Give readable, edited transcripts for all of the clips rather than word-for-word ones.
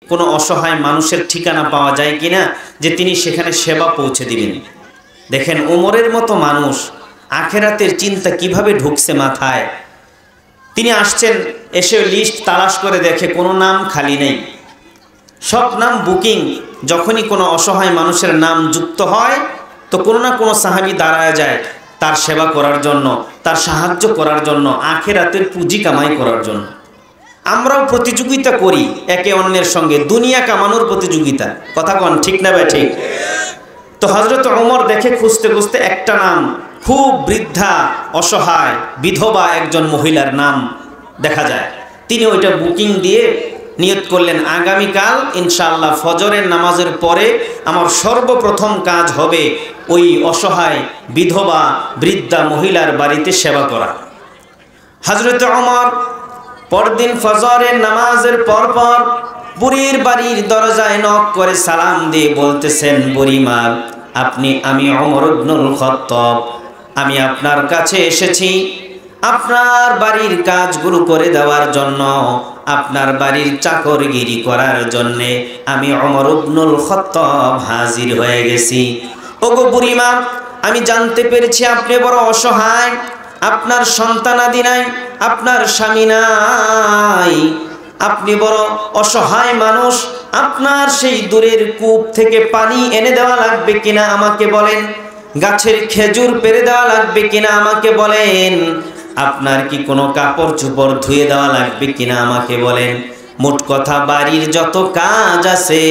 কোনো অসহায় মানুষের ঠিকানা পাওয়া যায় কিনা যে তিনি সেখানে সেবা পৌঁছে দিবেন। দেখেন ওমরের মতো মানুষ আখেরাতের চিন্তা কিভাবে ঢুকছে মাথায়। তিনি আসছেন, এসে লিস্ট তালাশ করে দেখে কোনো নাম খালি নেই, সব নাম বুকিং। যখনই কোনো অসহায় মানুষের নাম যুক্ত হয় তো কোনো না কোনো সাহাবী দাঁড়ায় যায় তার সেবা করার জন্য, তার সাহায্য করার জন্য, আখেরাতের পুঁজি কামাই করার জন্য। আমরাও প্রতিযোগিতা করি একে অন্যের সঙ্গে, দুনিয়া কামানোর প্রতিযোগিতা। কথা কন ঠিক না ভাই? ঠিক। তো হযরত ওমর দেখে খুঁজতে খুঁজতে একটা নাম, খুব বৃদ্ধা অসহায় বিধবা একজন মহিলার নাম দেখা যায়। তিনি ওইটা বুকিং দিয়ে নিয়ত করলেন, আগামীকাল ইনশাআল্লাহ ফজরের নামাজের পরে আমার সর্বপ্রথম কাজ হবে ওই অসহায় বিধবা বৃদ্ধা মহিলার বাড়িতে সেবা করা। হযরত ওমর পরদিন ফজরের নামাজের পর বুড়ির বাড়ির দরজায় নক করে সালাম দিয়ে বলতেছেন, বুড়িমা আপনি, আমি ওমর ইবনুল খাত্তাব, আমি আপনার কাছে এসেছি আপনার বাড়ির কাজগুলো করে দেওয়ার জন্য, আপনার বাড়ির চাকরগিরি করার জন্যে আমি ওমর ইবনুল খাত্তাব হাজির হয়ে গেছি। ওগো বুড়িমা, আমি জানতে পেরেছি আপনি বড় অসহায়, আপনার সন্তানাদি নাই, আপনার স্বামী নাই, আপনি বড় অসহায় মানুষ। আপনার সেই দূরের কূপ থেকে পানি এনে দেওয়া লাগবে কিনা আমাকে বলেন, গাছের খেজুর পেড়ে দেওয়া লাগবে কিনা আমাকে বলেন, আপনার কি কোনো কাপড় চোপড় ধুয়ে দেওয়া লাগবে কিনা আমাকে বলেন। মোট কথা বাড়ির যত কাজ আছে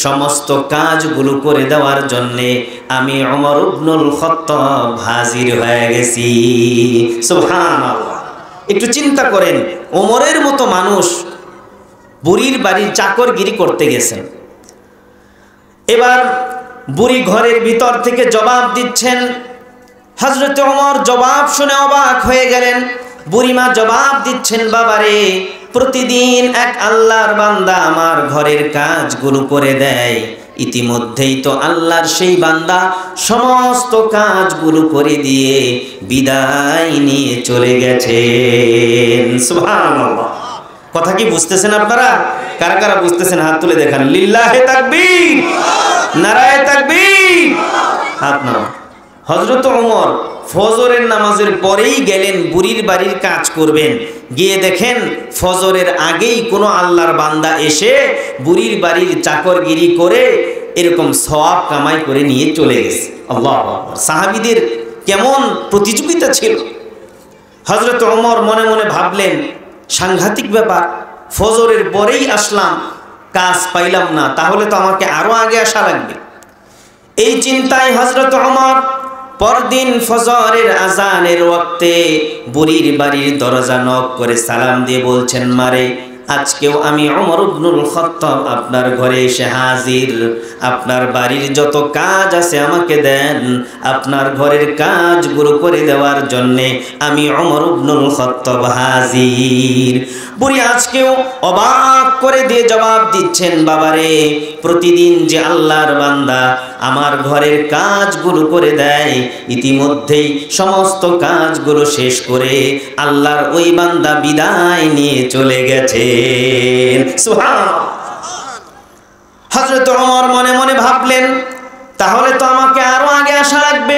সমস্ত কাজগুলো করে দেওয়ার জন্যে আমি ওমর ইবনুল খাত্তাব হাজির হয়ে গেছি। সুবহানাল্লাহ। একটু চিন্তা করেন, ওমরের মতো মানুষ বুড়ির বাড়ির চাকরগিরি করতে গেছেন। এবার বুড়ি ঘরের ভিতর থেকে জবাব দিচ্ছেন। হযরত ওমর জবাব শুনে অবাক হয়ে গেলেন। বুড়িমা জবাব দিচ্ছেন, বাবারে, প্রতিদিন এক আল্লাহর বান্দা আমার ঘরের কাজগুলো করে দেয়, ইতিমধ্যেই তো আল্লাহর সেই বান্দা সমস্ত কাজগুলো করে দিয়ে বিদায় নিয়ে চলে গেছেন। সুবহানাল্লাহ। কথা কি বুঝতেছেন আপনারা? কারা কারা বুঝতেছেন হাত তুলে দেখান। লিল্লাহে তাকবীর, নারায়ে তাকবীর। হাত নাও। হযরত ওমর ফজরের নামাজের পরেই গেলেন বুড়ির বাড়ির কাজ করবেন। গিয়ে দেখেন ফজরের আগেই কোনো আল্লাহর বান্দা এসে বুড়ির বাড়ির চাকরগিরি করে এরকম সওয়াব কামাই করে নিয়ে চলে গেছে। আল্লাহু আকবার। সাহাবীদের কেমন প্রতিযোগিতা ছিল। হযরত ওমর মনে মনে ভাবলেন, সাংঘাতিক ব্যাপার, ফজরের পরেই আসলাম, কাজ পাইলাম না, তাহলে তো আমাকে আরো আগে আসা লাগবে। এই চিন্তায় হযরত ওমর পরদিন ফজরের আজানের ওয়াক্তে বুড়ির বাড়ির দরজা নক করে সালাম দিয়ে বলছেন, মারে, আজকেও আমি ওমর ইবনুল খাত্তাব আপনার ঘরে এসে হাজির। আপনার বাড়ির যত কাজ আছে আমাকে দেন, আপনার ঘরের কাজগুলো করে দেওয়ার জন্যে আমি ওমর ইবনুল খাত্তাব হাজির। বুড়ি আজকেও অবাক করে দিয়ে জবাব দিচ্ছেন, বাবারে, প্রতিদিন যে আল্লাহর বান্দা আমার ঘরের কাজগুলো করে দেয়, ইতিমধ্যেই সমস্ত কাজগুলো শেষ করে আল্লাহর ওই বান্দা বিদায় নিয়ে চলে গেছে। সুবহানাল্লাহ। হযরত ওমর মনে মনে ভাবলেন, তাহলে তো আমাকে আরো আগে আসা লাগবে।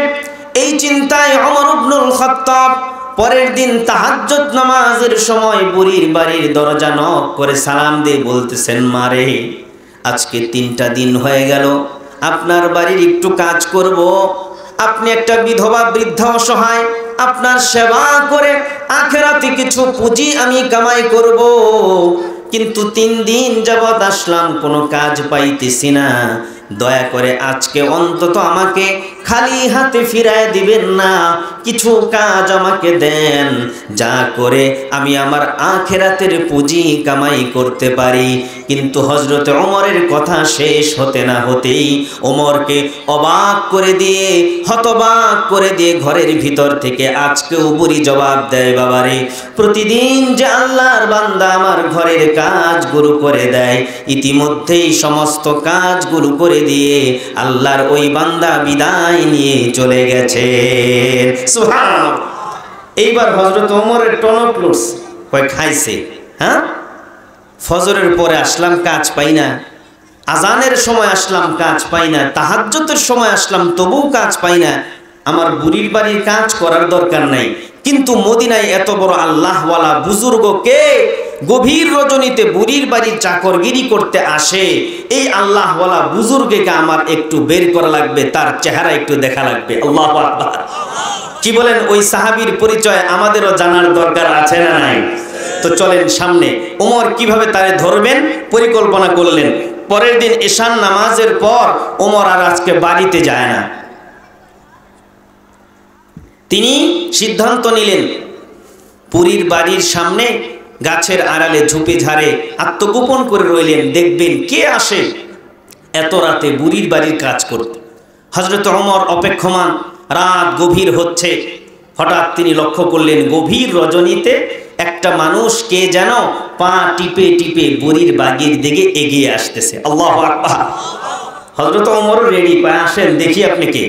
এই চিন্তায় ওমর ইবনুল খাত্তাব পরের দিন তাহাজ্জুদ নামাজের সময় বুড়ির বাড়ির দরজা নক করে সালাম দিয়ে বলতেছেন, মারে, আজকে 3টা দিন হয়ে গেল আপনার বাড়ির একটু কাজ করব। আপনি একটা বিধবা বৃদ্ধা অসহায়, আপনার সেবা করে আখিরাতে কিছু পুঁজি আমি কামাই করব, কিন্তু 3 দিন যাবত আসলাম কোনো কাজ পাইতেছি না। দয়া করে আজকে অন্তত আমাকে খালি হাতে ফিরায় দিবেন না, কিছু কাজ আমাকে দেন, যা করে আমি আমার আখিরাতের পুঁজি কামাই করতে পারি। কিন্তু হযরত ওমরের কথা শেষ হতে না হতেই ওমরকে অবাক করে দিয়ে, হতবাক করে দিয়ে ঘরের ভিতর থেকে আজকেও বুড়ি জবাব দেয়, বাবারে, প্রতিদিন যে আল্লাহর বান্দা আমার ঘরের কাজগুলো করে দেয়, ইতিমধ্যেই সমস্ত কাজগুলো করে দিয়ে আল্লাহর ওই বান্দা বিদায় নিয়ে চলে গেছে। সুবহানাল্লাহ। এইবার হযরত ওমরের টনক লুটছে, কয় খাইছে। হ্যাঁ, ফজরের পরে আসলাম, কাজ পাই না। আজানের সময় আসলাম, কাজ পাই না। তাহাজ্জুদের সময় আসলাম, তবুও কাজ পাই না। আমার বুড়ির বাড়ির কাজ করার দরকার নাই, কিন্তু মদিনায় এত বড় আল্লাহওয়ালা বুজুর্গকে গভীর রজনীতে বুড়ির বাড়ির চাকরগিরি করতে আসে, এই আল্লাহওয়ালা বুজুর্গকে আমার একটু বের করা লাগবে, তার চেহারা একটু দেখা লাগবে। আল্লাহু আকবার। কি বলেন? ওই সাহাবীর পরিচয় আমাদেরও জানার দরকার আছে না নাই? তো চলেন সামনে ওমর কিভাবে তারে ধরবেন পরিকল্পনা করলেন। পরের দিন ঈশান নামাজের পর ওমর আর আজকে বাড়িতে যায় না। তিনি সিদ্ধান্ত নিলেন পুরীর বাড়ির সামনে গাছের আড়ালে ঝুপে ঝাড়ে আত্মগোপন করে রইলেন, দেখবেন কে আসে এত রাতে বুড়ির বাড়ির কাজ করতে। হযরত ওমর অপেক্ষমান, রাত গভীর হচ্ছে। হঠাৎ তিনি লক্ষ্য করলেন গভীর রজনীতে একটা মানুষ কে যেন পা টিপে টিপে বুড়ির বাড়ির দিকে এগিয়ে আসতেছে। আল্লাহু আকবার। হযরত ওমর রেডি, পায় আসেন দেখি আপনি কে।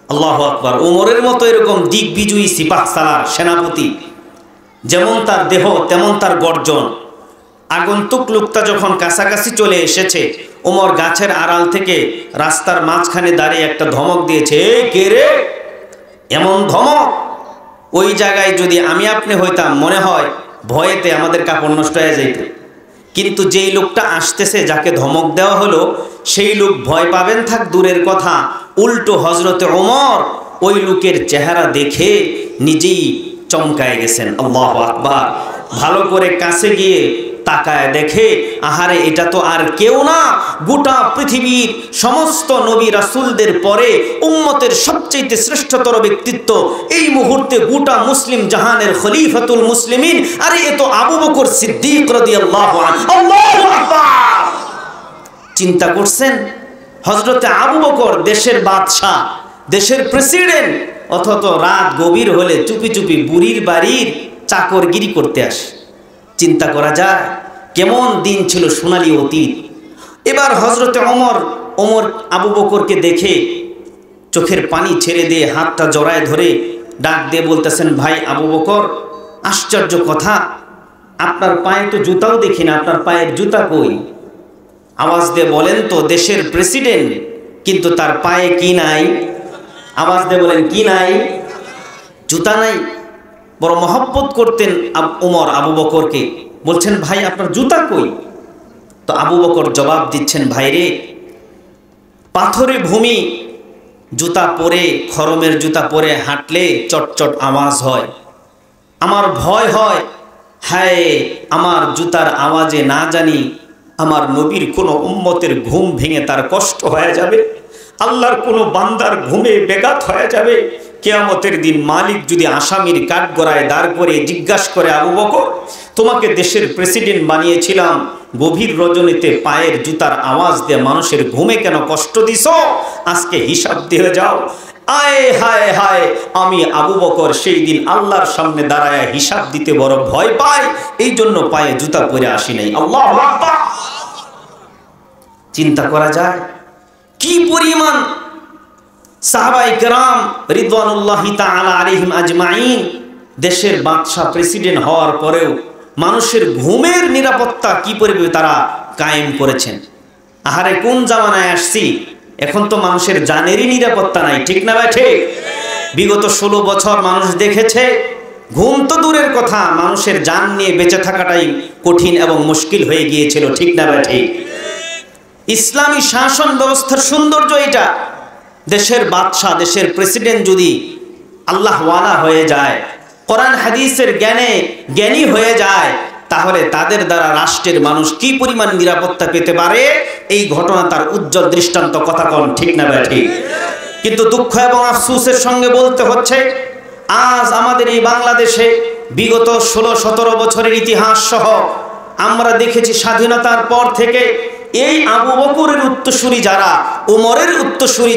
আল্লাহু আকবার। ওমরের মতো এরকম দিগ্বিজয়ী সিপাহ সালার সেনাপতি, যেমন তার দেহ তেমন তার গর্জন। আগন্তুক লোকটা যখন কাছাকাছি চলে এসেছে, ওমর গাছের আড়াল থেকে রাস্তার মাঝখানে দাঁড়িয়ে একটা ধমক দিয়েছে, এই কে রে? এমন ধমক ওই জায়গায় যদি আমি আপনি হইতাম, মনে হয় ভয়েতে আমাদের কাপড় নষ্ট হয়ে যাইত। কিন্তু যেই লোকটা আসতেছে, যাকে ধমক দেওয়া হলো, সেই লোক ভয় পাবেন থাক দূরের কথা, উল্টো হযরতে ওমর ওই লোকের চেহারা দেখে নিজেই চমকায় গেছেন। আল্লাহু আকবার। ভালো করে কাছে গিয়ে তাকায় দেখে, আহারে এটা তো আর কেউ না, গোটা পৃথিবীর সমস্ত নবী রাসূলদের পরে উম্মতের সবচেয়ে শ্রেষ্ঠতর ব্যক্তিত্ব, এই মুহূর্তে গোটা মুসলিম জাহানের খলিফাতুল মুসলিমিন, আরে এ তো আবু বকর সিদ্দিক রাদিয়াল্লাহু আনহু। আল্লাহু আকবার। চিন্তা করছেন হযরতে আবু বকর দেশের বাদশা, দেশের প্রেসিডেন্ট, অথচ রাত গভীর হলে চুপি চুপি বুড়ির বাড়ির চাকরগিরি করতে আসে। চিন্তা করা যায় কেমন দিন ছিল, সোনালী অতীত। এবার হযরতে ওমর আবু বকরকে দেখে চোখের পানি ছেড়ে দিয়ে হাতটা জড়ায় ধরে ডাক দিয়ে বলতেছেন, ভাই আবু বকর, আশ্চর্য কথা, আপনার পায়ে তো জুতাও দেখি না, আপনার পায়ের জুতা কই? আওয়াজ দিয়ে বলেন তো, দেশের প্রেসিডেন্ট কিন্তু তার পায়ে কি নাই? আওয়াজ দিয়ে বলেন, কি নাই? জুতা নাই। বড় মহব্বত করতেন ওমর আবু বকরকে। বলছেন, ভাই আপনার জুতা কই? তো আবু বকর জবাব দিচ্ছেন, ভাই রে, পাথরে ভূমি, জুতা পরে, খরমের জুতা পরে হাঁটলে চটচট আওয়াজ হয়, আমার ভয় হয়, হায় আমার জুতার আওয়াজে না জানি আমার নবীর কোনো উম্মতের ঘুম ভেঙে তার কষ্ট হয়ে যাবে, আল্লাহর কোনো বান্দার ঘুমে বেঘাত হয়ে যাবে। কিয়ামতের দিন মালিক যদি আসামির কাঠগড়ায় দাঁড় করে জিজ্ঞাসা করে, আবু বকর, তোমাকে দেশের প্রেসিডেন্ট বানিয়েছিলাম, গভীর রজনীতে পায়ের জুতার আওয়াজ দিয়ে মানুষের ঘুমে কেন কষ্ট দিছ? আজকে হিসাব দিয়ে যাও। আয় হায় হায়, আমি আবু বকর সেই দিন আল্লাহর সামনে দাঁড়ায় হিসাব দিতে বড় ভয় পাই, এই জন্য পায়ে জুতা পরে আসি নাই। আল্লাহু আকবার। চিন্তা করা যায় কি পরিমাণ সাহাবায়ে কেরাম রিদওয়ানুল্লাহি তাআলা আলাইহিম আজমাইন দেশের বাদশা প্রেসিডেন্ট হওয়ার পরেও মানুষের ঘুমের নিরাপত্তা কি পরিমাণে তারা কায়েম করেছেন। আহারে কোন জামানায় আসছি, এখন তো মানুষের জানেরই নিরাপত্তা নাই, ঠিক না ভাই? ঠিক। বিগত 16 বছর মানুষ দেখেছে, ঘুম তো দূরের কথা, মানুষের জান নিয়ে বেঁচে থাকাটাই কঠিন এবং মুশকিল হয়ে গিয়েছিল, ঠিক না ভাই? ঠিক। ইসলামী শাসন ব্যবস্থার সৌন্দর্য এটা। দেশের বাদশা, দেশের প্রেসিডেন্ট যদি আল্লাহওয়ালা হয়ে যায়, কোরআন হাদিসের জ্ঞানী হয়ে যায়, তাহলে তাদের দ্বারা রাষ্ট্রের মানুষ কি পরিমাণ নিরাপত্তা পেতে পারে, এই ঘটনা তার উজ্জ্বল দৃষ্টান্ত। কথা কন, ঠিক না ভাই? ঠিক। কিন্তু দুঃখ এবং আফসোসের সঙ্গে বলতে হচ্ছে, আজ আমাদের এই বাংলাদেশে বিগত 16-17 বছরের ইতিহাস সহ আমরা দেখেছি স্বাধীনতার পর থেকে এই আবু বকরের উত্তরসূরি যারা, ওমরের উত্তরসূরি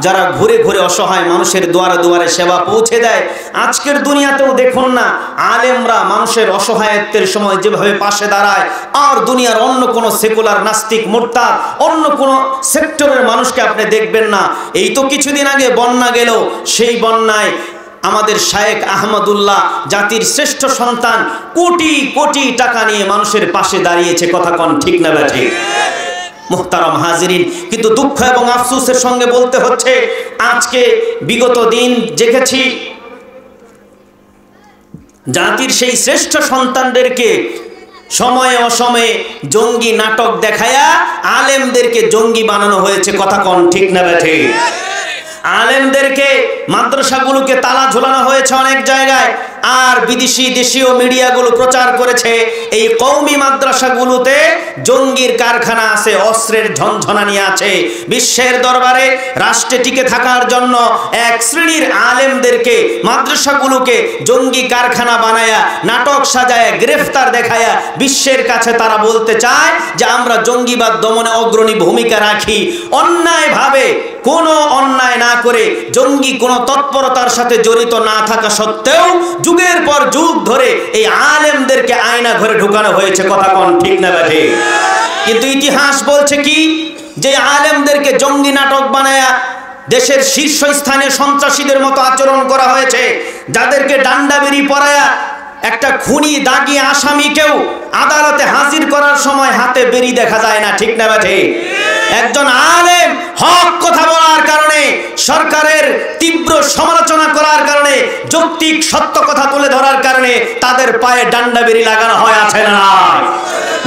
যারা ঘুরে ঘুরে অসহায় মানুষের দুয়ারে দুয়ারে সেবা পৌঁছে দেয়। আজকের দুনিয়াতেও দেখুন না, আলেমরা মানুষের অসহায়ত্বের সময় যেভাবে পাশে দাঁড়ায়, আর দুনিয়ার অন্য কোনো সেকুলার নাস্তিক মুরতাদ অন্য কোনো সেক্টরের মানুষকে আপনি দেখবেন না। এই তো কিছুদিন আগে বন্যা গেল, সেই বন্যায় আমাদের শায়েখ আহমদুল্লাহ জাতির শ্রেষ্ঠ সন্তান কোটি কোটি টাকা নিয়ে মানুষের পাশে দাঁড়িয়েছে, কথা কোন ঠিক না বেঠিক? মুহতারাম হাজিরিন, কিন্তু দুঃখ এবং আফসোসের সঙ্গে বলতে হচ্ছে আজকে বিগত দিন দেখেছি জাতির সেই শ্রেষ্ঠ সন্তানদেরকে সময়ে অসময়ে জঙ্গি নাটক দেখায়া আলেমদেরকে জঙ্গি বানানো হয়েছে, কথা কোন ঠিক না বেঠিক? আলেমদেরকে মাদ্রাসাগুলোকে তালা ঝোলানো হয়েছে অনেক জায়গায়, আর বিদেশি দেশীয় মিডিয়াগুলো প্রচার করেছে এই কওমি মাদ্রাসাগুলোতে জঙ্গির কারখানা আছে, অস্ত্রের ঝনঝনানি আছে। বিশ্বের দরবারে রাষ্ট্রে টিকে থাকার জন্য এক শ্রেণীর আলেমদেরকে মাদ্রাসাগুলোকে জঙ্গি কারখানা বানায়া নাটক সাজায়া গ্রেফতার দেখায়া বিশ্বের কাছে তারা বলতে চায় যে আমরা জঙ্গিবাদ দমনে অগ্রণী ভূমিকা রাখি। অন্যায়ভাবে কোনো অন্যায় না করে জঙ্গি কোনো তৎপরতার সাথে জড়িত না থাকা সত্ত্বেও যুগের পর যুগ ধরে এই আলেমদেরকে আয়না ঘরে ঢুকানো হয়েছে, কথা কোন ঠিক না বেঠিক? কিন্তু ইতিহাস বলছে কি যে আলেমদেরকে জঙ্গি নাটক বানায়া দেশের শীর্ষস্থানীয় সন্ত্রাসীদের মতো আচরণ করা হয়েছে, যাদেরকে ডান্ডা বেরি পরায়া একটা খুনি দাগি আসামিকেও আদালতে হাজির করার সময় হাতে বেরি দেখা যায় না, ঠিক না বেঠিক? একজন আলেম হক কথা বলার কারণে, সরকারের তীব্র সমালোচনা করার কারণে, যৌক্তিক সত্য কথা তুলে ধরার কারণে তাদের পায়ে ডান্ডা বেরি লাগানো হয়, আছে না?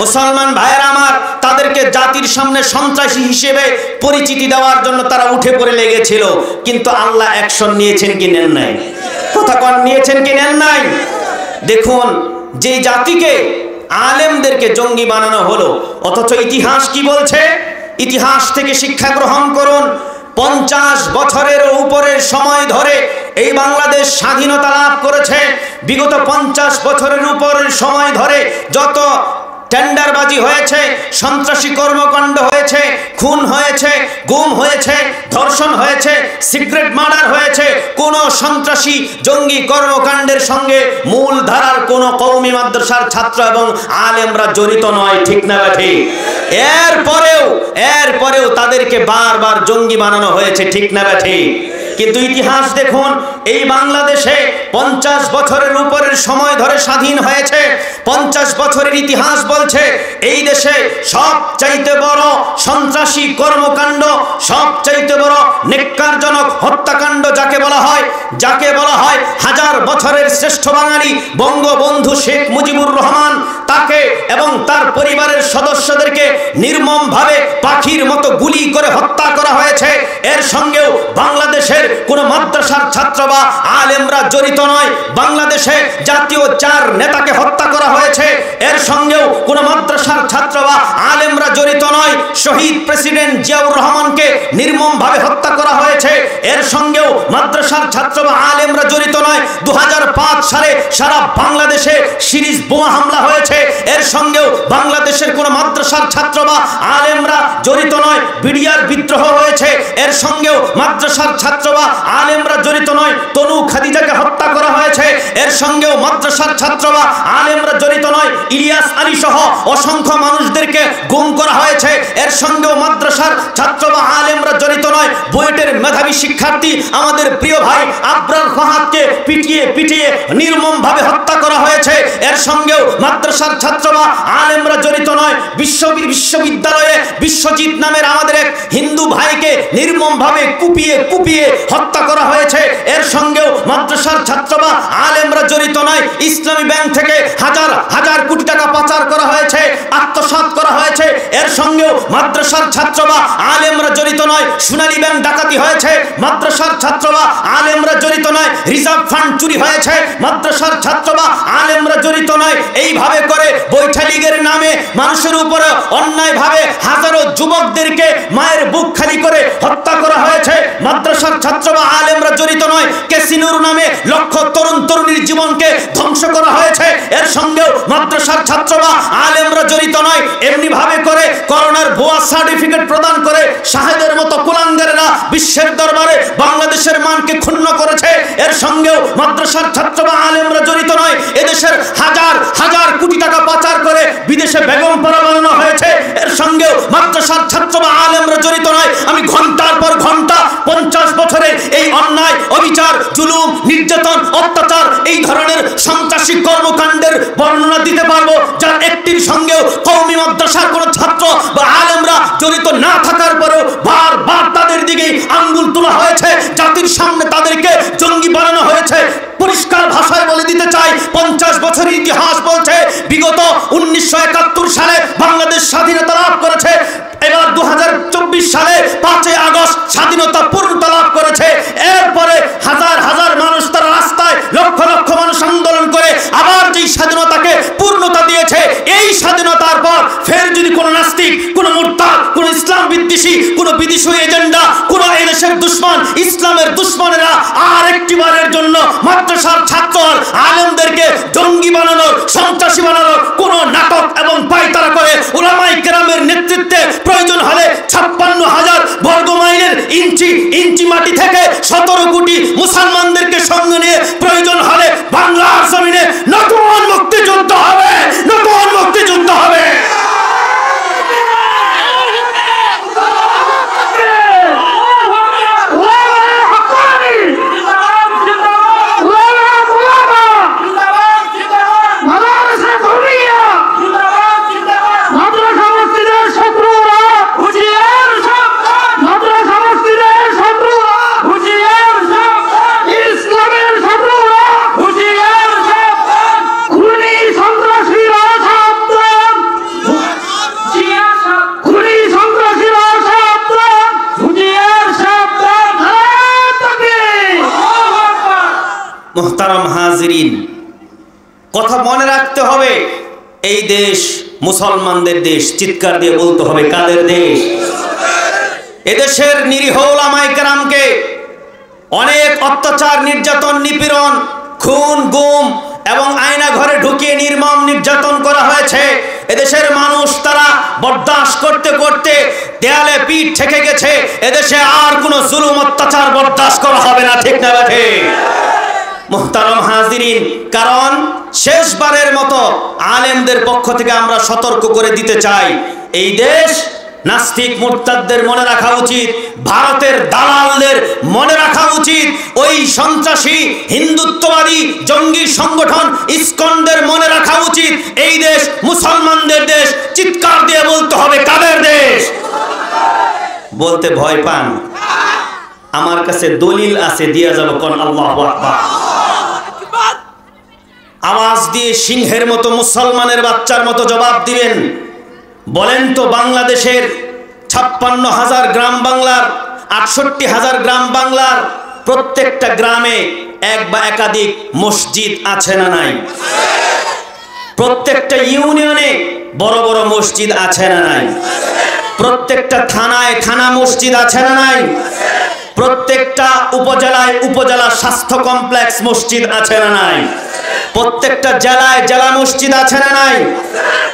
মুসলমান ভাইয়েরা আমার, তাদেরকে জাতির সামনে সন্ত্রাসী হিসেবে পরিচিতি দেওয়ার জন্য তারা উঠে পড়ে লেগেছিল, কিন্তু আল্লাহ অ্যাকশন নিয়েছেন কি নেন নাই? কথা কোন নিয়েছেন কি নেন নাই? দেখুন, যে জাতিকে আলেমদেরকে জঙ্গি বানানো হলো, অথচ ইতিহাস কি বলছে? ইতিহাস থেকে শিক্ষা গ্রহণ করুন। 50 বছরের উপরের সময় ধরে এই বাংলাদেশ স্বাধীনতা লাভ করেছে। বিগত 50 বছরের উপরের সময় ধরে যত টেন্ডারবাজি হয়েছে, সন্ত্রাসী কর্মকাণ্ড হয়েছে, খুন হয়েছে, গুম হয়েছে, ধর্ষণ হয়েছে, সিক্রেট মার্ডার হয়েছে, কোন সন্ত্রাসী জঙ্গি কর্মকাণ্ডের সঙ্গে মূল ধারার কোন কওমি মাদ্রাসার ছাত্র এবং আলেমরা জড়িত নয়, ঠিক না বেঠিক? এরপরেও তাদেরকে বারবার জঙ্গি বানানো হয়েছে, ঠিক না বেঠিক? কিন্তু ইতিহাস দেখুন, এই বাংলাদেশে 50 বছরের উপরের সময় ধরে স্বাধীন হয়েছে। 50 বছরের ইতিহাস বলছে এই দেশে সবচাইতে বড় সন্ত্রাসী কর্মকাণ্ড, সবচাইতে বড় নেক্কারজনক হত্যাকাণ্ড যাকে বলা হয় হাজার বছরের শ্রেষ্ঠ বাঙালি বঙ্গবন্ধু শেখ মুজিবুর রহমান, তাকে এবং তার পরিবারের সদস্যদেরকে নির্মমভাবে পাখির মতো গুলি করে হত্যা করা হয়েছে। এর সঙ্গেও বাংলাদেশের কোন মাদ্রাসার ছাত্র বা আলেমরা জড়িত নয়। বাংলাদেশে জাতীয় 4 নেতাকে হত্যা করা হয়েছে, এর সঙ্গেও কোন মাদ্রাসার ছাত্র বা আলেমরা জড়িত নয়। শহীদ প্রেসিডেন্ট জিয়াউর রহমানকে নির্মমভাবে হত্যা করা হয়েছে, এর সঙ্গেও মাদ্রাসার ছাত্র বা আলেমরা জড়িত নয়। 2005 সালে সারা বাংলাদেশে সিরিজ বোমা হামলা হয়েছে, এর সঙ্গেও বাংলাদেশের কোন মাদ্রাসার ছাত্র বা আলেমরা জড়িত নয়। বিডিআর বিদ্রোহ হয়েছে, এর সঙ্গেও মাদ্রাসার ছাত্র বা আলেমরা জড়িত নয়। তনু খাদিজাকে হত্যা করা হয়েছে, এর সঙ্গেও মাদ্রাসার ছাত্র বা আলেমরা জড়িত নয়। ইলিয়াস আলী সহ অসংখ্য মানুষদেরকে গুম করা হয়েছে, এর সঙ্গেও মাদ্রাসার ছাত্র বা আলেমরা জড়িত নয়। বুয়েটের মেধাবী শিক্ষার্থী আমাদের প্রিয় ভাই আবরার ফাহাদকে পিটিয়ে নির্মমভাবে হত্যা করা হয়েছে, এর সঙ্গেও মাদ্রাসার ছাত্র বা আলেমরা জড়িত নয়। বিশ্ববিদ্যালয়ে বিশ্বজিৎ নামের আমাদের এক হিন্দু ভাইকে নির্মমভাবে কুপিয়ে হত্যা করা হয়েছে, এর সঙ্গেও মাদ্রাসার ছাত্র বা আলেমরা জড়িত নয়। ইসলামী ব্যাংক থেকে হাজার কোটি টাকা পাচার করা হয়েছে, আত্মসাৎ করা হয়েছে, এর সঙ্গেও মাদ্রাসার ছাত্র বা আলেমরা জড়িত নয়। সোনালী ব্যাংক ডাকাতি হয়েছে, মাদ্রাসার ছাত্র বা আলেমরা জড়িত নয়। রিজার্ভ ফান্ড চুরি হয়েছে, মাদ্রাসার ছাত্র বা আলেমরা জড়িত নয়। এইভাবে করে বৈঠা লীগের নামে মানুষের উপরে অন্যায়ভাবে হাজারো যুবকদেরকে মায়ের বুক খালি করে হত্যা করা হয়েছে, মাদ্রাসার ছাত্র বা আলেমরা জড়িত নয়। ক্যাসিনোর নামে লক্ষ তরুণ তরুণীর জীবনকে ধ্বংস করা হয়েছে, এর সঙ্গেও মাদ্রাসার ছাত্র বা আলেমরা জড়িত নয়। এমনি ভাবে করে করোনার ভুয়া সার্টিফিকেট প্রদান করে শাহেদের মতো কুলাঙ্গারেরা বিশ্বের দরবারে বাংলাদেশের মানকে ক্ষুণ্ণ করেছে, এর সঙ্গেও মাদ্রাসার ছাত্র বা আলেমরা জড়িত নয়। এদেশের হাজার কোটি টাকা পাচার করে বিদেশে বেগম পাড়া বানানো হয়েছে, এর সঙ্গেও মাদ্রাসার ছাত্র বা আলেমরা জড়িত নয়। আমি ঘন্টার পর ঘন্টা 50 বছরে এই অন্যায়, অবিচার, জুলুম, নির্যাতন অত্যাচার, এই ধরনের সন্ত্রাসী কর্মকাণ্ডের বর্ণনা দিতে পারবো যার একটির সঙ্গেও কওমি মাদ্রাসার কোনো ছাত্র বা আলেমরা জড়িত না থাকার পরেও বারবার তাদের দিকে আঙ্গুল তোলা হয়েছে, জাতির সামনে তাদেরকে জঙ্গি বানানো হয়েছে। পরিষ্কার ভাষায় বলে দিতে চাই, 50 বছরের ইতিহাস বলছে বিগত 1971 সালে বাংলাদেশ স্বাধীনতা লাভ করেছে, এবার 2024 সালে 5 আগস্ট স্বাধীনতা পূর্ণতা লাভ করেছে। এরপরে হাজার হাজার মানুষ তারা রাস্তায়, লক্ষ লক্ষ মানুষ আন্দোলন করে আবার যেই স্বাধীনতাকে পূর্ণতা দিয়েছে, এই স্বাধীনতার পর ফের যদি কোনো নাস্তিক, কোনো মুরতাদ, কোনো ইসলাম বিদ্বেষী, কোনো বিদেশি এজেন্ডা, কোনো এদেশের দুশ্মন, ইসলামের দুশ্মনেরা আর একটিবারের জন্য মাদ্রাসার ছাত্র আর আলেমদেরকে জঙ্গি বানানোর, সন্ত্রাসী বানানোর কোনো নাটক এবং পায়তারা করে, উলামায়ে কেরামের নেতৃত্বে প্রয়োজন হলে 56,000 বর্গমাইলের ইঞ্চি মাটি থেকে 17 কোটি মুসলমানদেরকে সঙ্গে নিয়ে প্রয়োজন হলে বাংলার জমিনে নতুন মুক্তিযুদ্ধ হবে, নতুন মুক্তিযুদ্ধ হবে। মুহতারাম হাজিরিন, কথা মনে রাখতে হবে, এই দেশ মুসলমানদের দেশ। চিৎকার দিয়ে বলতে হবে, কাদের দেশ? এদেশের নিরীহ উলামায়ে কেরামকে অনেক অত্যাচার, নির্যাতন, নিপীড়ন, খুন, গুম এবং আয়না ঘরে ঢুকিয়ে নির্মম নির্যাতন করা হয়েছে। এদেশের মানুষ তারা বরদাস্ত করতে করতে দেয়ালে পিঠ ঠেকে গেছে। এদেশে আর কোনো জুলুম, অত্যাচার বরদাস্ত করা হবে না, ঠিক না বেঠে? মুহতারাম হাজিরিন, কারণ শেষবারের মতো আলেমদের পক্ষ থেকে আমরা সতর্ক করে দিতে চাই, এই দেশ নাস্তিক মুরতাদদের মনে রাখা উচিত, ভারতের দালালদের মনে রাখা উচিত, ওই সন্ত্রাসী হিন্দুত্ববাদী জঙ্গি সংগঠন ইসকনদের মনে রাখা উচিত। এই দেশ মুসলমানদের দেশ। চিৎকার দিয়ে বলতে হবে, কাদের দেশ? বলতে ভয় পান? আমার কাছে দলিল আছে, দিয়া যাব, কোন আল্লাহু আকবার। আওয়াজ দিয়ে সিংহের মতো, মুসলমানের বাচ্চার মতো জবাব দিবেন। বলেন তো, বাংলাদেশের 56,000 গ্রাম বাংলার, 68,000 গ্রাম বাংলার প্রত্যেকটা গ্রামে এক বা একাধিক মসজিদ আছে না নাই? প্রত্যেকটা ইউনিয়নে বড় বড় মসজিদ আছে না নাই? প্রত্যেকটা থানায় থানা মসজিদ আছে না নাই? প্রত্যেকটা উপজেলায় উপজেলা স্বাস্থ্য কমপ্লেক্স মসজিদ আছে না নাই? প্রত্যেকটা জেলায় জেলা মসজিদ আছে না নাই?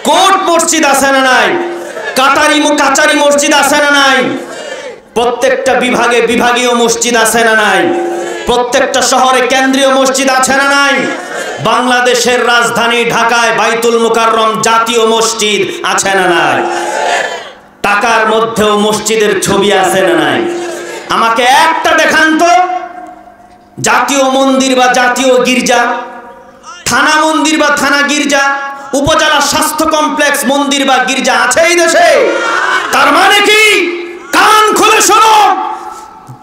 কোর্ট মসজিদ আছে না নাই? কাচারি মসজিদ আছে না নাই? প্রত্যেকটা বিভাগে বিভাগীয় মসজিদ আছে না নাই? প্রত্যেকটা শহরে কেন্দ্রীয় মসজিদ আছে না নাই? বাংলাদেশের রাজধানী ঢাকায় বাইতুল মুকাররম জাতীয় মসজিদ আছে না নাই? টাকার মধ্যেও মসজিদের ছবি আছে না নাই? আমাকে একটা দেখান তো, জাতীয় মন্দির বা জাতীয় গির্জা, থানা মন্দির বা থানা গির্জা, উপজেলা স্বাস্থ্য কমপ্লেক্স মন্দির বা গির্জা আছে এই দেশে? তার মানে কি? কান খুলে শোনো,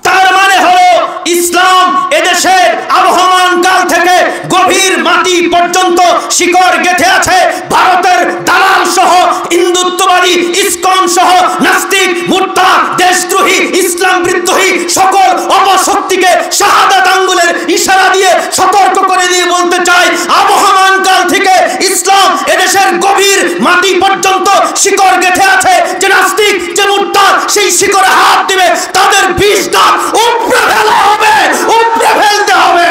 তার মানে হলো ইসলাম এদেশের আবহমান কাল থেকে গভীর মাটি পর্যন্ত শিকড় গেঁথে আছে। ভারতের দালাল সহ, হিন্দুত্ববাদী ইসকন সহ, নাস্তিক, মুরতাদ, দেশদ্রোহী, ইসলাম বিদ্রোহী সকল অপশক্তিকে শাহাদাত আঙ্গুলের ইশারা দিয়ে সতর্ক করে দিয়ে বলতে চাই, আবহমান কাল থেকে ইসলাম এদেশের গভীর মাটি পর্যন্ত শিকড় গেঁথে আছে। যে নাস্তিক, যে মুরতাদ সেই শিকড়ে হাত দিবে, তাদের বিষ দাঁত উপড়ে ফেলা হবে, উপড়ে ফেলতে হবে।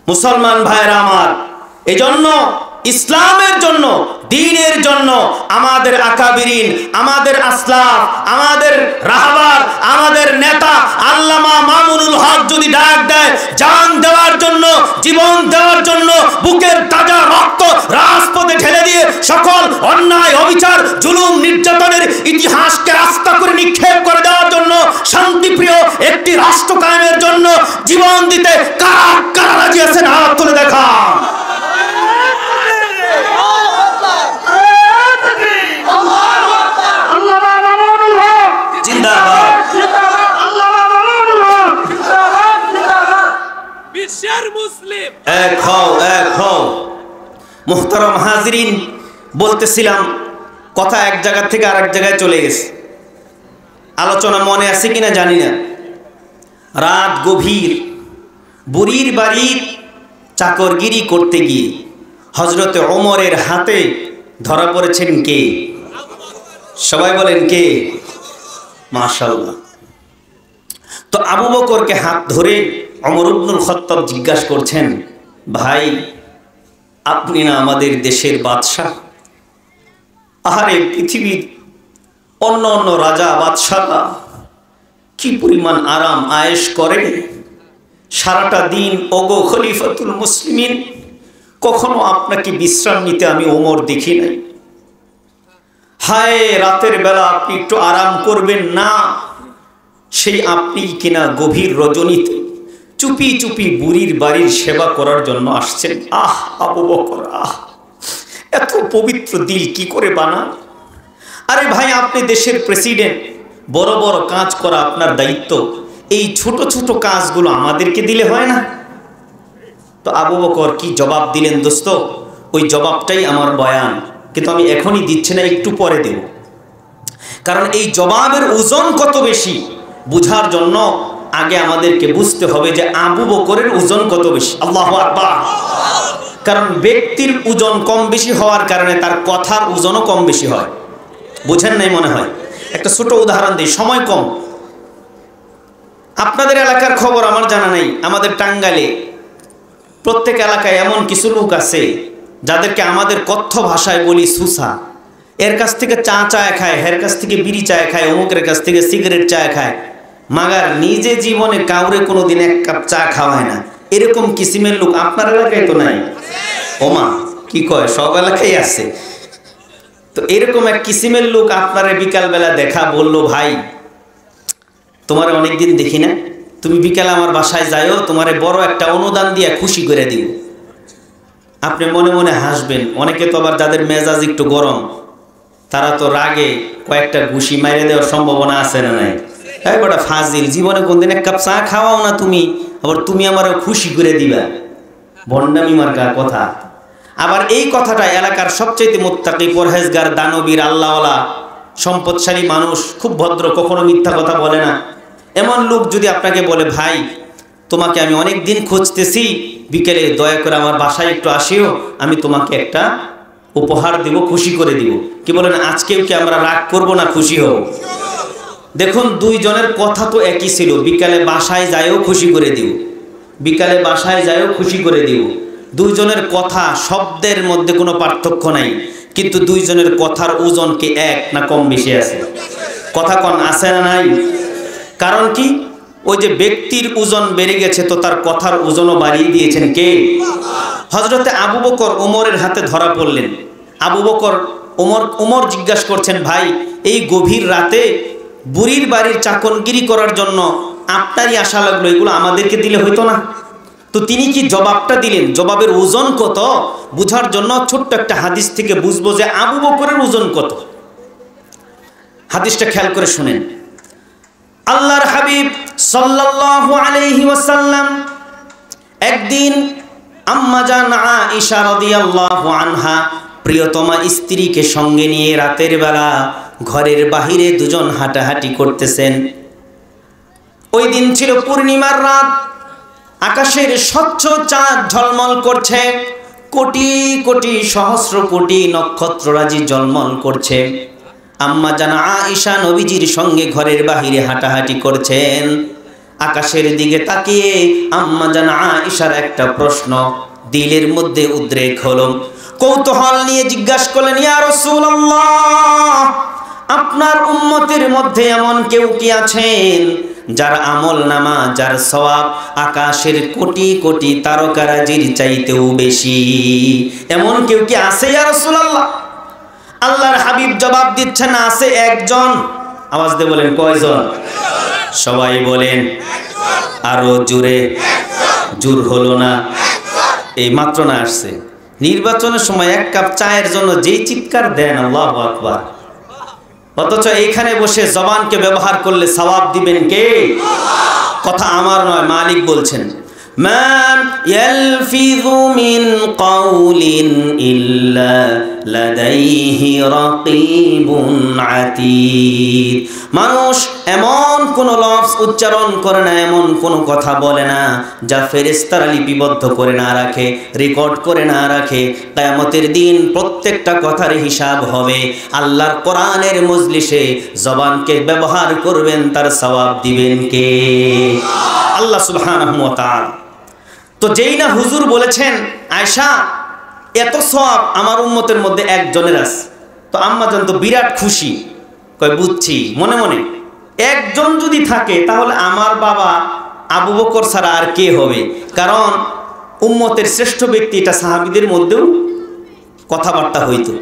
মুসলমান ভাইরা আমার, এজন্য ইসলামের জন্য, দ্বীনের জন্য আমাদের আকাবিরিন, আমাদের আসলাফ, আমাদের রাহবার, আমাদের নেতা আল্লামা মামুনুল হক যদি ডাক দেয় জান দেওয়ার জন্য, জীবন দেওয়ার জন্য, বুকের তাজা রক্ত রাজপথে ঢেলে দিয়ে সকল অন্যায়, অবিচার, জুলুম, নির্যাতনের ইতিহাসকে রাস্তা করে নিক্ষেপ করে দেওয়ার জন্য, শান্তিপ্রিয় একটি রাষ্ট্র কায়েমের জন্য জীবন দিতে কারা কারা রাজি আছেন হাত তুলে দেখান। জিন্দাবাদ। বিশ্বের মুসলিম এক হও, এক হও। মুহতারাম হাজিরিন, বলতেছিলাম কথা এক জায়গা থেকে আরেক জায়গায় চলে গেছে। আলোচনা মনে আছে কিনা জানি না। রাত গভীর, বুড়ির বাড়ির চাকরগিরি করতে গিয়ে হযরতে ওমরের হাতে ধরা পড়েছেন কে? সবাই বলেন কে? মাশাআল্লাহ। তো আবু বকরকে হাত ধরে ওমর ইবনুল খাত্তাব জিজ্ঞাসা করছেন, ভাই আপনি না আমাদের দেশের বাদশাহ? আহারে পৃথিবীর অন্য অন্য রাজা বাদশাহরা কি পরিমাণ আরাম আয়েশ করে, সারাটা দিন ওগো খলিফাতুল মুসলিমিন, কখনো আপনাকে বিশ্রাম নিতে আমি ওমর দেখি নাই। হায় রাতের বেলা আপনি একটু আরাম করবেন না, সেই আপনি কিনা গভীর রজনীতে চুপি চুপি বুড়ির বাড়ির সেবা করার জন্য আসছেন। আহ আবু বকর, আহ এত পবিত্র দিল কি করে বানা। আরে ভাই আপনি দেশের প্রেসিডেন্ট, বড় বড় কাজ করা আপনার দায়িত্ব, এই ছোট ছোট কাজগুলো আমাদেরকে দিলে হয় না? তো আবু বকর কি জবাব দিলেন দোস্ত, ওই জবাবটাই আমার বয়ান, কিন্তু আমি এখনই দিচ্ছি না, একটু পরে দেব। কারণ এই জবাবের ওজন কত বেশি বুঝার জন্য আগে আমাদেরকে বুঝতে হবে যে আবু বকরের ওজন কত বেশি। আল্লাহু আকবার। কারণ ব্যক্তির ওজন কম বেশি হওয়ার কারণে তার কথার ওজনও কম বেশি হয়। বুঝেন নাই মনে হয়? একটা ছোট উদাহরণ দিই, সময় কম। আপনাদের এলাকার খবর আমার জানা নাই, আমাদের টাঙ্গাইলে প্রত্যেক এলাকায় এমন কিছু লোক আছে যাদেরকে আমাদের কথ্য ভাষায় বলি সুসা। এর কাছ থেকে চা চায় খায়, এর কাছ থেকে বিড়ি চায় খায়, অমুকের কাছ থেকে সিগারেট চায় খায়, মাগার নিজে জীবনে কাউরে কোনোদিন এক কাপ চা খাওয়ায় না। এরকম কিসিমের লোক আপনার এলাকায় তো নাই? ওমা কি কয়, সব এলাকায় আছে। তো এরকম এক কিসিমের লোক আপনারে বিকালবেলা দেখা, বললো ভাই তোমার অনেকদিন দেখি না, তুমি বিকালে আমার বাসায় যাইও, তোমারে বড় একটা অনুদান দিয়ে খুশি করে দিব। আপনি মনে মনে হাসবেন। অনেকে তো আবার যাদের মেজাজ একটু গরম, তারা তো রাগে কয়েকটা ঘুষি মাইরে দেওয়ার সম্ভাবনা আছে না নাই? এই বড় ফাজিল, জীবনে কোনদিন এক কাপ চা খাওয়াও না তুমি, আবার তুমি আমার খুশি করে দিবা। ভণ্ডামি মার্কা কথা। আবার এই কথাটা এলাকার সবচেয়ে মুত্তাকি, পরহেজগার, দানবীর, আল্লাহওয়ালা, সম্পদশালী মানুষ, খুব ভদ্র, কখনো মিথ্যা কথা বলে না, এমন লোক যদি আপনাকে বলে ভাই তোমাকে আমি অনেক দিন খুঁজতেছি, বিকেলে দয়া করে আমার বাসায় একটু আসিও, আমি তোমাকে একটা উপহার দিব, খুশি করে দিব, কি বলেন? আজকেও কি আমরা রাগ করব না খুশি হব? দেখুন দুইজনের কথা তো একই ছিল, বিকালে বাসায় যায়ও খুশি করে দিব, বিকালে বাসায় যায়ও খুশি করে দিব। দুইজনের কথা শব্দের মধ্যে কোনো পার্থক্য নাই, কিন্তু দুইজনের কথার ওজন কি এক না কম বেশি আছে? কথা কম আছে না নাই? কারণ কি? ওই যে ব্যক্তির ওজন বেড়ে গেছে, তো তার কথার ওজনও বাড়িয়ে দিয়েছেন কে? হযরতে আবু বকর ওমরের হাতে ধরা পড়লেন। আবু বকর ওমর জিজ্ঞাসা করছেন, ভাই এই গভীর রাতে বুড়ির বাড়ির চাকরগিরি করার জন্য আপনারই আশা লাগলো, এগুলো আমাদেরকে দিলে হইতো না? তো তিনি কি জবাবটা দিলেন, জবাবের ওজন কত বুঝার জন্য ছোট্ট একটা হাদিস থেকে বুঝবো যে আবু বকরের ওজন কত। হাদিসটা খেয়াল করে শুনেন। আল্লাহর হাবিব সাল্লাল্লাহু আলাইহি ওয়াসাল্লাম একদিন আম্মা জান আয়েশা রাদিয়াল্লাহু আনহা প্রিয়তমা স্ত্রীকে সঙ্গে নিয়ে রাতের বেলা ঘরের বাহিরে দুজন হাঁটাহাঁটি করতেছেন। ওই দিন ছিল পূর্ণিমার রাত, আকাশের স্বচ্ছ চাঁদ ঝলমল করছে, কোটি কোটি সহস্র কোটি নক্ষত্ররাজি ঝলমল করছে। আম্মা জান আয়েশা নবীজির সঙ্গে ঘরের বাহিরে হাঁটাহাঁটি করছেন। আকাশের দিকে তাকিয়ে আম্মা জান আয়েশার একটা প্রশ্ন দিলের মধ্যে উদ্রেক হলো। কৌতূহল নিয়ে জিজ্ঞাসা করলেন, ইয়া রাসূলুল্লাহ, আপনার উম্মতের মধ্যে এমন কেউ কি আছেন যার আমল নামা, যার সওয়াব আকাশের কোটি কোটি তারকারাজির চাইতেও বেশি? এমন কেউ কি আছে ইয়া রাসূলুল্লাহ? আল্লাহর হাবিব জবাব দিচ্ছেন, আছে একজন। আওয়াজ দিয়ে বলেন কয়জন? সবাই বলেন একজন। আরো জোরে, জোর হলো না, এই মাত্র না আসছে। নির্বাচনের সময় এক কাপ চায়ের জন্য যেই চিৎকার দেন আল্লাহু আকবার, অথচ এইখানে বসে জবানকে ব্যবহার করলে সওয়াব দিবেন কে? কথা আমার নয়, মালিক বলছেন, মা ইয়ালফিযু মিন কাউলিন ইল্লা লাদাইহি রাকিবুন আতীদ। মানুষ এমন কোন লফজ উচ্চারণ করে না, এমন কোন কথা বলে না যা ফেরেশতারা লিপিবদ্ধ করে না রাখে, রেকর্ড করে না রাখে। কিয়ামতের দিন প্রত্যেকটা কথার হিসাব হবে। আল্লাহর কোরআনের মজলিসে জবানকে ব্যবহার করবেন, তার সওয়াব দিবেন কে? আল্লাহ সুবহানাহু ওয়া তাআলা। তো যেই না হুজুর বলেছেন আয়েশা এত সওয়াব আমার উম্মতের মধ্যে একজনের আছে, তো আম্মাজান তো বিরাট খুশি, কয় বুঝছি মনে মনে একজন যদি থাকে তাহলে আমার বাবা আবু বকর ছাড়া আর কে হবে? কারণ উম্মতের শ্রেষ্ঠ ব্যক্তি, এটা সাহাবীদের মধ্যেও কথাবার্তা হইতো।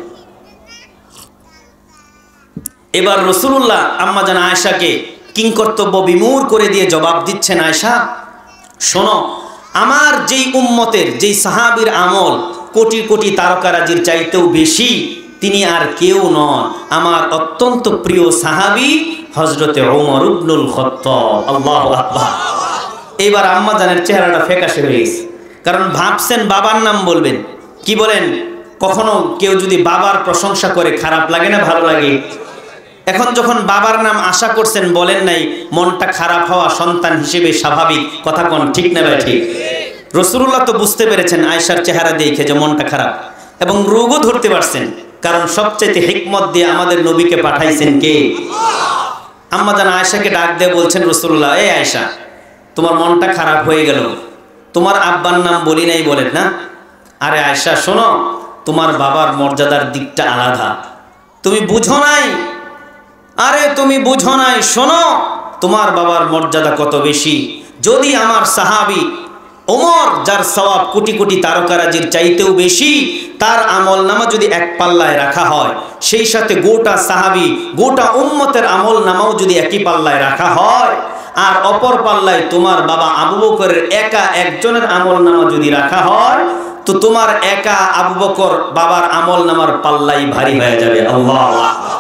এবার রাসূলুল্লাহ আম্মাজান আয়েশাকে কিংকর্তব্য বিমূঢ় করে দিয়ে জবাব দিচ্ছেন, আয়েশা শোনো, আমার যেই উম্মতের যেই সাহাবীর আমল কোটি কোটি তারকারাজির চাইতেও বেশি, তিনি আর কেউ নন, আমার অত্যন্ত প্রিয় সাহাবী হযরতে ওমর ইবনুল খাত্তাব। আল্লাহু আকবার। এবার আম্মাজানের চেহারাটা ফ্যাকাশে হয়ে গেছে, কারণ ভাবছেন বাবার নাম বলবেন। কি বলেন, কখনো কেউ যদি বাবার প্রশংসা করে খারাপ লাগে না ভালো লাগে? এখন যখন বাবার নাম আশা করছেন বলেন নাই, মনটা খারাপ হওয়া সন্তান হিসেবে স্বাভাবিক। কথা কোন ঠিক না ভাই? ঠিক। রাসূলুল্লাহ তো বুঝতে পেরেছেন আয়েশার চেহারা দেখে যে মনটা খারাপ, এবং রোগও ধরতে পারছেন, কারণ সবচেয়ে হিকমত দিয়ে আমাদের নবীকে পাঠাইছেন কে? আম্মাজান আয়েশাকে ডাক দিয়ে বলছেন রাসূলুল্লাহ, এই আয়েশা, তোমার মনটা খারাপ হয়ে গেল, তোমার আব্বার নাম বলি নাই বলেন না? আরে আয়েশা শোনো, তোমার বাবার মর্যাদার দিকটা আলাদা, তুমি বুঝো নাই। আরে তুমি বুঝো নাই, শোনো তোমার বাবার মর্যাদা কত বেশি। যদি আমার সাহাবী ওমর, যার সওয়াব কোটি কোটি তারকারাজির চাইতেও বেশি, তার আমল নামা যদি এক পাল্লায় রাখা হয়, সেই সাথে গোটা সাহাবী গোটা উম্মতের আমল নামাও যদি একই পাল্লায় রাখা হয়, আর অপর পাল্লায় তোমার বাবা আবু বকরের একা একজনের আমল নামা যদি রাখা হয়, তো তোমার একা আবু বকর বাবার আমল নামার পাল্লাই ভারী হয়ে যাবে। আল্লাহু আকবার।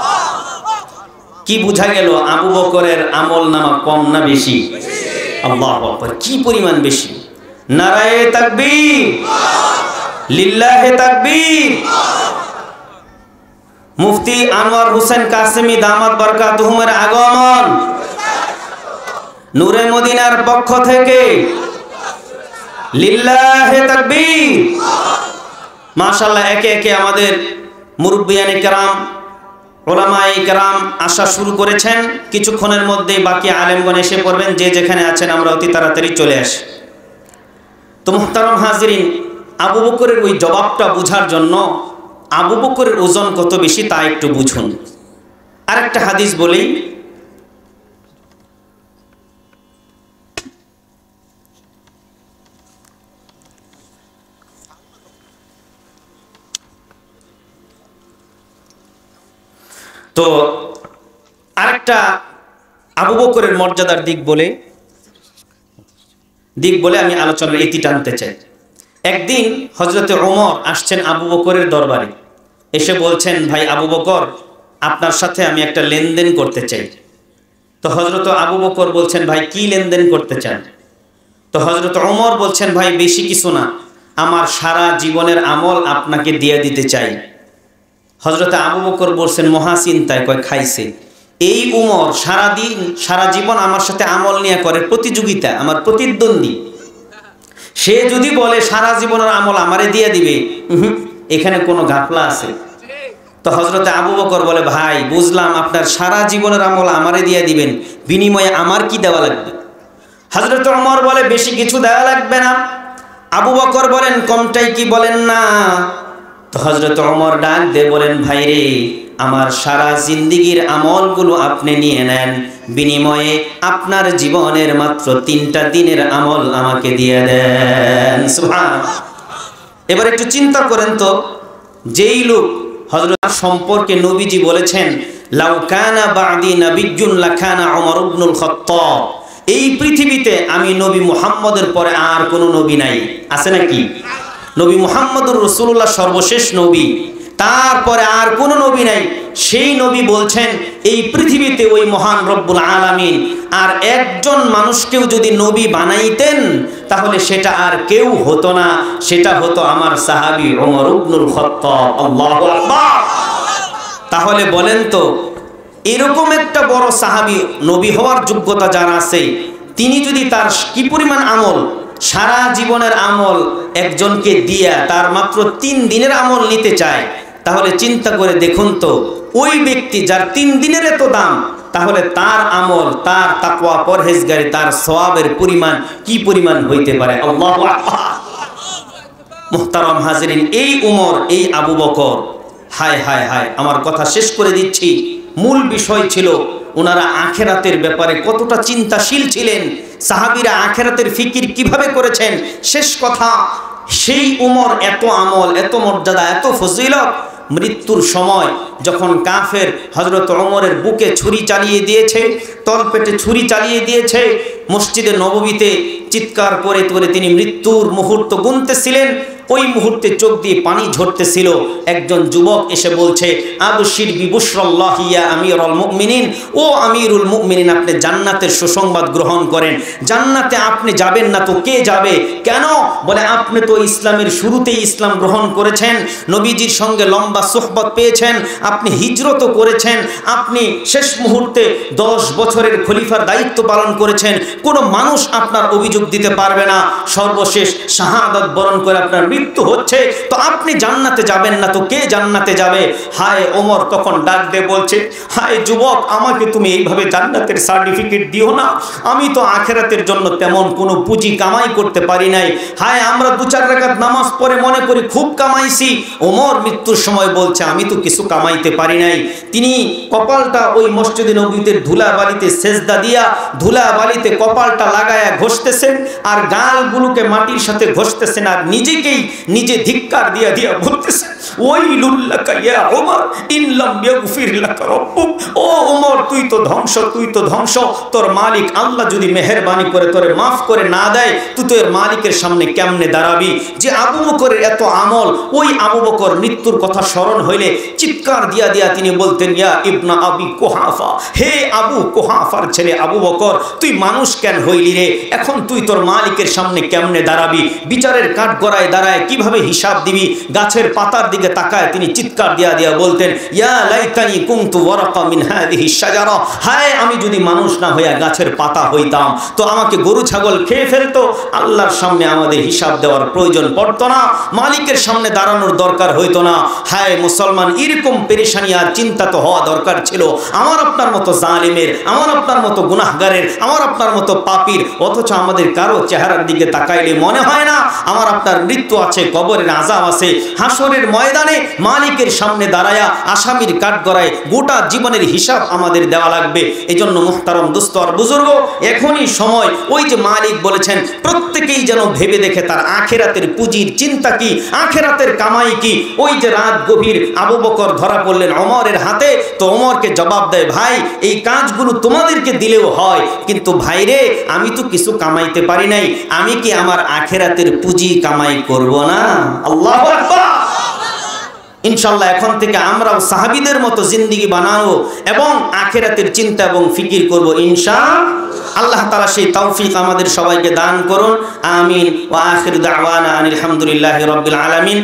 কি বুঝা গেল? আবু বকরের আমল নামা কম না বেশি? আল্লাহু আকবার। কি পরিমাণ বেশি! নারায়ে তাকবীর, লিল্লাহে তাকবীর। মুফতি আনোয়ার হোসেন কাসেমি দামাত বরকাতুহুমের আগমন নূরে মদিনার পক্ষ থেকে লিল্লাহে তাকবীর। মাশাআল্লাহ, একে একে আমাদের মুরব্বিয়ানে কেরাম, ওলামায়ে কেরাম আসা শুরু করেছেন। কিছুক্ষণের মধ্যেই বাকি আলেমগণ এসে পড়বেন। যে যেখানে আছেন আমরা অতি তাড়াতাড়ি চলে আসি। তো মুহতারাম হাজিরিন, আবু বকরের ওই জবাবটা বুঝার জন্য আবু বকরের ওজন কত বেশি তা একটু বুঝুন। আরেকটা হাদিস বলি, তো আরেকটা আবু বকরের মর্যাদার দিক বলে আমি আলোচনার ইতি টানতে চাই। একদিন হযরতে ওমর আসছেন আবু বকরের দরবারে, এসে বলছেন, ভাই আবু বকর, আপনার সাথে আমি একটা লেনদেন করতে চাই। তো হযরত আবু বকর বলছেন, ভাই কি লেনদেন করতে চান? তো হযরত ওমর বলছেন, ভাই বেশি কিছু না, আমার সারা জীবনের আমল আপনাকে দিয়ে দিতে চাই। হযরত আবু বকর বলছেন, মহা চিন্তায়, কয় খাইছে। এই উমর সারা জীবন আমার সাথে আমল নিয়ে করে প্রতিযোগিতা, আমার প্রতিদ্বন্দ্বী, সে যদি বলে সারা জীবনের আমল আমারে দিয়ে দিবে, এখানে কোনো ঘাপলা আছে? তো হযরত আবু বকর বলে, ভাই বুঝলাম আপনার সারা জীবনের আমল আমারে দিয়ে দিবেন, বিনিময়ে আমার কি দেওয়া লাগবে? হযরত ওমর বলে, বেশি কিছু দেওয়া লাগবে না। আবু বকর বলেন, কমটাই কি বলেন না? তো হযরত ওমর ডাক দিয়ে বলেন, ভাই রে, আমার সারা জিন্দেগীর আমলগুলো আপনি নিয়ে নেন, বিনিময়ে আপনার জীবনের মাত্র 3টা দিনের আমল আমাকে দিয়ে দেন। সুবহানাল্লাহ। এবার একটু চিন্তা করেন তো, যেই লোক হযরত সম্পর্কে নবীজি বলেছেন, লাউ কানা বাদি নাবিয়্যুন লাকানা ওমর ইবনুল খাত্তাব, এই পৃথিবীতে আমি নবী মুহাম্মদের পরে আর কোনো নবী নাই, আছে নাকি? নবী মুহাম্মদুর রাসূলুল্লাহ সর্বশেষ নবী, তারপরে আর কোনো নবী নাই। সেই নবী বলছেন এই পৃথিবীতে ওই মহান রব্বুল আলামিন আর একজন মানুষকেও যদি নবী বানাইতেন তাহলে সেটা আর কেউ হতো না, সেটা হতো আমার সাহাবী ওমর ইবনুল খাত্তাব। আল্লাহু আকবার। তাহলে বলেন তো, এরকম একটা বড় সাহাবী, নবী হওয়ার যোগ্যতা যার আছে, তিনি যদি তার কি পরিমাণ আমল, সারা জীবনের আমল একজনকে দিয়া তার মাত্র 3 দিনের আমল নিতে চায়, তাহলে চিন্তা করে দেখুন তো, ওই ব্যক্তি যার 3 দিনের এত দাম, তাহলে তার আমল, তার তাকওয়া, পরহেজগারি, তার সওয়াবের পরিমাণ কি পরিমাণ হইতে পারে। আল্লাহু আকবার। মুহতারাম হাজিরিন, এই উমর, এই আবু বকর, হায় হায় হায়, আমার কথা শেষ করে দিচ্ছি। মূল বিষয় ছিল ওনারা আখেরাতের ব্যাপারে কতটা চিন্তাশীল ছিলেন, সাহাবীরা আখেরাতের ফিকির কিভাবে করেছেন। শেষ কথা, সেই উমর এত আমল, এত মর্যাদা, এত ফজিলত, মৃত্যুর সময় যখন কাফের হযরত ওমরের বুকে ছুরি চালিয়ে দিয়েছে, তলপেটে ছুরি চালিয়ে দিয়েছে, মসজিদে নববীতে চিৎকার করে করে তিনি মৃত্যুর মুহূর্ত গুনতেছিলেন, ওই মুহূর্তে চোখ দিয়ে পানি ঝরতেছিল। একজন যুবক এসে বলছে, আবশির বিবুশরাল্লাহি ইয়া আমিরুল মুমিনিন, ও আমিরুল মুমিনিন, আপনি জান্নাতের সুসংবাদ গ্রহণ করেন। জান্নাতে আপনি যাবেন না তো কে যাবে? কেন? বলে, আপনি তো ইসলামের শুরুতেই ইসলাম গ্রহণ করেছেন, নবীজির সঙ্গে লম্বা সুহবত পেয়েছেন, আপনি হিজরতও করেছেন, আপনি শেষ মুহূর্তে 10 বছরের খলিফার দায়িত্ব পালন করেছেন, কোনো মানুষ আপনার অভিযোগ দিতে পারবে না, সর্বশেষ শাহাদাত বরণ করে আপনার মৃত্যু হচ্ছে, তো আপনি জান্নাতে যাবেন না তো কে জান্নাতে যাবে? হায় ওমর তখন ডাক দিয়ে বলছে, হায় যুবক, আমাকে তুমি এইভাবে জান্নাতের সার্টিফিকেট দিও না, আমি তো আখেরাতের জন্য তেমন কোনো পুঁজি কামাই করতে পারি নাই। হায়, আমরা 2-4 রাকাত নামাজ পড়ে মনে করি খুব কামাইছি। ওমর মৃত্যুর সময় বলছে, আমি তো কিছু কামাইতে পারি নাই। তিনি কপালটা ওই মসজিদে নববীতে ধুলাবালিতে সেজদা দিয়া ধুলাবালিতে কপালটা লাগায়া ঘষতেছেন, আর গালগুলোকে মাটির সাথে ঘষতেছেন, আর নিজেকেই নিজে ধিক্কার দিয়া দিয়া বলতেছেন, ওয়াইলুল লাকা ইয়া ওমর ইন লাম ইয়াগফির লাকা রাব্বুক। ও ওমর, তুই তো ধ্বংস, তুই তো ধ্বংস। তোর মালিক আল্লাহ যদি মেহেরবানি করে তোরে মাফ করে না দেয়, তুই তোর মালিকের সামনে কেমনে দাঁড়াবি? যে আবু বকরের এত আমল, ওই আবু বকর মৃত্যুর কথা স্মরণ হইলে চিৎকার দিয়া দিয়া তিনি বলতেন, ইয়া ইবনা আবি কুহাফা, হে আবু কুহাফার ছেলে আবু বকর, তুই মানুষ কেন হইলি রে? এখন তুই তোর মালিকের সামনে কেমনে দাঁড়াবি? বিচারের কাঠগড়ায় দাঁড়ায় কিভাবে হিসাব দিবি? গাছের পাতার দিকে তাকায় তিনি চিৎকার দিয়া দিয়া বলতেন, ইয়া লাইতানি কুনতু ওয়ারাকা মিন হাযিহি শাজারা, হায় আমি যদি মানুষ না হইয়া গাছের পাতা হইতাম তো আমাকে গরু ছাগল খেয়ে ফেলতো, আল্লাহর সামনে আমাদের হিসাব দেওয়ার প্রয়োজন পড়তো না, মালিকের সামনে দাঁড়ানোর দরকার হইতো না। হায় মুসলমান, এরকম পেরেশানি আর চিন্তা তো হওয়া দরকার ছিল আমার আপনার মতো জালিমের, আমার আপনার মতো গুনাহগারের, আমার আপনার মতো পাপীর, অথচ আমাদের কারো চেহারার দিকে তাকাইলে মনে হয় না আমার আপনার মৃত্যু আছে, কবরের আযাব আছে, হাসরের ময়দানে মালিকের সামনে দাঁড়ায়া আসামির কাঠগড়ায় গোটা জীবনের হিসাব আমাদের দেওয়া লাগবে। এজন্য মুহতারম দোস্ত আর বুজুর্গ, এখনই সময়, ওই যে মালিক বলেছেন প্রত্যেকেই যেন ভেবে দেখে তার আখেরাতের পুঁজির চিন্তা কি, আখেরাতের কামাই কি। ওই যে রাত গভীর আবু বকর ধরা পড়লেন ওমরের হাতে, তো ওমরকে জবাব দেয়, ভাই এই কাজগুলো তোমাদেরকে দিলেও হয়, কিন্তু ভাইরে আমি তো কিছু কামাইতে পারি নাই, আমি কি আমার আখেরাতের পুঁজি কামাই করব না? আল্লাহু আকবার। ইনশাআল্লাহ এখন থেকে আমরাও সাহাবীদের মতো জিন্দেগি বানাবো এবং আখেরাতের চিন্তা এবং ফিকির করব ইনশাআল্লাহ। আল্লাহ তাআলা সেই তৌফিক আমাদের সবাইকে দান করুন। আমিন। ওয়া আখিরু দাওয়ানা আনিল হামদুলিল্লাহি রাব্বিল আলামিন।